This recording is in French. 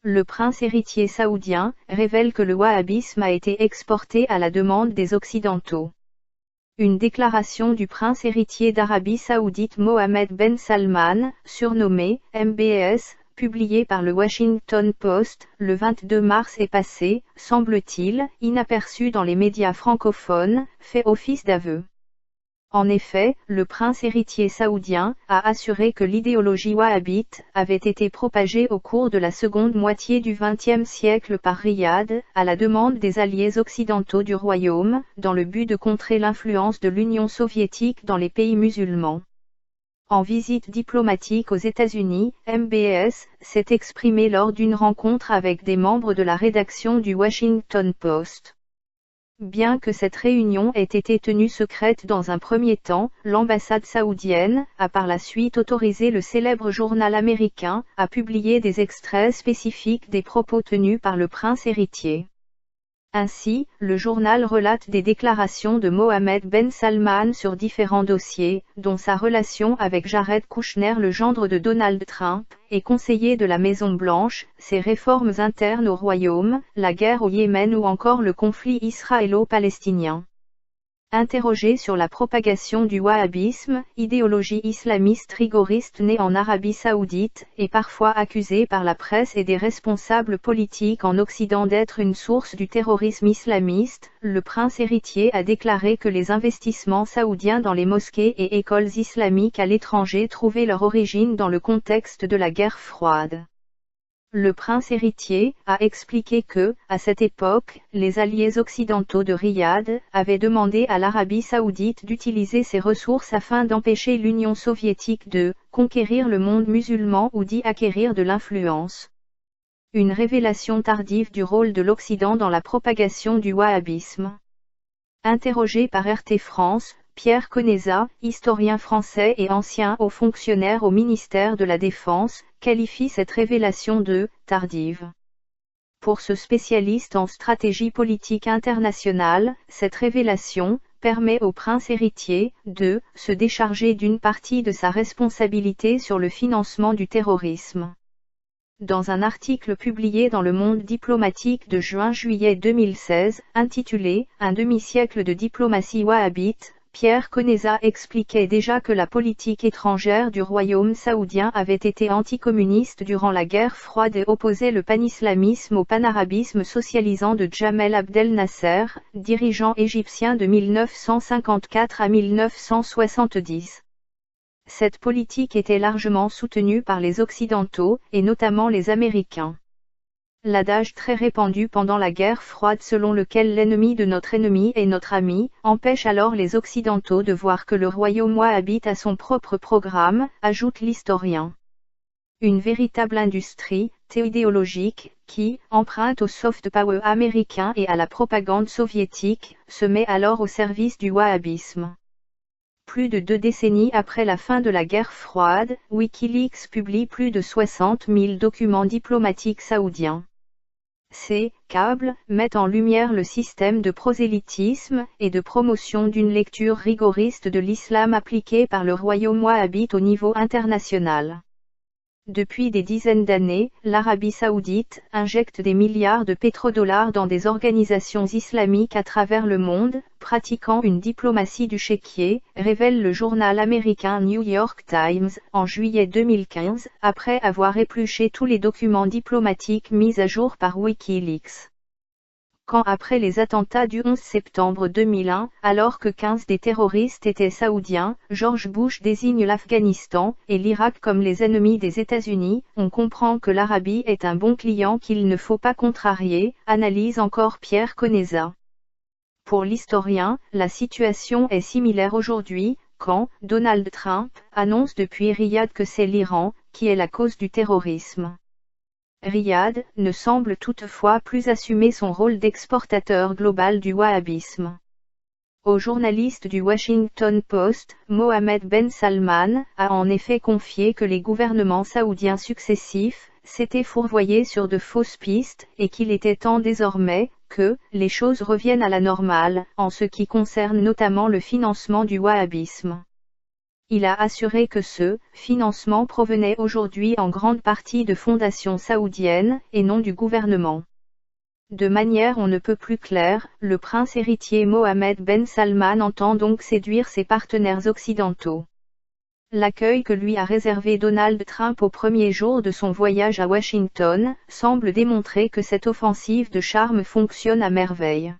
Le prince héritier saoudien révèle que le wahhabisme a été exporté à la demande des Occidentaux. Une déclaration du prince héritier d'Arabie Saoudite Mohammed Ben Salman, surnommé MBS, publiée par le Washington Post, le 22 mars est passée, semble-t-il, inaperçue dans les médias francophones, fait office d'aveu. En effet, le prince héritier saoudien a assuré que l'idéologie wahhabite avait été propagée au cours de la seconde moitié du XXe siècle par Riyad, à la demande des alliés occidentaux du royaume, dans le but de contrer l'influence de l'Union soviétique dans les pays musulmans. En visite diplomatique aux États-Unis, MBS s'est exprimé lors d'une rencontre avec des membres de la rédaction du Washington Post. Bien que cette réunion ait été tenue secrète dans un premier temps, l'ambassade saoudienne a par la suite autorisé le célèbre journal américain à publier des extraits spécifiques des propos tenus par le prince héritier. Ainsi, le journal relate des déclarations de Mohammed Ben Salman sur différents dossiers, dont sa relation avec Jared Kushner, le gendre de Donald Trump, et conseiller de la Maison-Blanche, ses réformes internes au royaume, la guerre au Yémen ou encore le conflit israélo-palestinien. Interrogé sur la propagation du wahhabisme, idéologie islamiste rigoriste née en Arabie Saoudite, et parfois accusée par la presse et des responsables politiques en Occident d'être une source du terrorisme islamiste, le prince héritier a déclaré que les investissements saoudiens dans les mosquées et écoles islamiques à l'étranger trouvaient leur origine dans le contexte de la guerre froide. Le prince héritier a expliqué que, à cette époque, les alliés occidentaux de Riyad avaient demandé à l'Arabie saoudite d'utiliser ses ressources afin d'empêcher l'Union soviétique de conquérir le monde musulman ou d'y acquérir de l'influence. Une révélation tardive du rôle de l'Occident dans la propagation du wahhabisme. Interrogé par RT France, Pierre Conesa, historien français et ancien haut fonctionnaire au ministère de la Défense, qualifie cette révélation de « tardive ». Pour ce spécialiste en stratégie politique internationale, cette révélation permet au prince héritier de se décharger d'une partie de sa responsabilité sur le financement du terrorisme. Dans un article publié dans Le Monde diplomatique de juin-juillet 2016, intitulé « Un demi-siècle de diplomatie wahhabite », Pierre Conesa expliquait déjà que la politique étrangère du royaume saoudien avait été anticommuniste durant la guerre froide et opposait le panislamisme au panarabisme socialisant de Jamal Abdel Nasser, dirigeant égyptien de 1954 à 1970. Cette politique était largement soutenue par les Occidentaux, et notamment les Américains. L'adage très répandu pendant la guerre froide selon lequel l'ennemi de notre ennemi est notre ami, empêche alors les Occidentaux de voir que le royaume wahhabite a son propre programme, ajoute l'historien. Une véritable industrie théodéologique, qui, emprunte au soft power américain et à la propagande soviétique, se met alors au service du wahhabisme. Plus de 2 décennies après la fin de la guerre froide, Wikileaks publie plus de 60 000 documents diplomatiques saoudiens. Ces câbles mettent en lumière le système de prosélytisme et de promotion d'une lecture rigoriste de l'islam appliqué par le royaume wahhabite au niveau international. Depuis des dizaines d'années, l'Arabie saoudite injecte des milliards de pétrodollars dans des organisations islamiques à travers le monde, pratiquant une diplomatie du chéquier, révèle le journal américain New York Times, en juillet 2015, après avoir épluché tous les documents diplomatiques mis à jour par Wikileaks. Quand après les attentats du 11 septembre 2001, alors que 15 des terroristes étaient saoudiens, George Bush désigne l'Afghanistan et l'Irak comme les ennemis des États-Unis, on comprend que l'Arabie est un bon client qu'il ne faut pas contrarier, analyse encore Pierre Conesa. Pour l'historien, la situation est similaire aujourd'hui, quand Donald Trump annonce depuis Riyad que c'est l'Iran qui est la cause du terrorisme. Riyad ne semble toutefois plus assumer son rôle d'exportateur global du wahhabisme. Au journaliste du Washington Post, Mohammed Ben Salman a en effet confié que les gouvernements saoudiens successifs s'étaient fourvoyés sur de fausses pistes et qu'il était temps désormais que les choses reviennent à la normale, en ce qui concerne notamment le financement du wahhabisme. Il a assuré que ce financement provenait aujourd'hui en grande partie de fondations saoudiennes, et non du gouvernement. De manière on ne peut plus claire, le prince héritier Mohammed Ben Salman entend donc séduire ses partenaires occidentaux. L'accueil que lui a réservé Donald Trump au premier jour de son voyage à Washington, semble démontrer que cette offensive de charme fonctionne à merveille.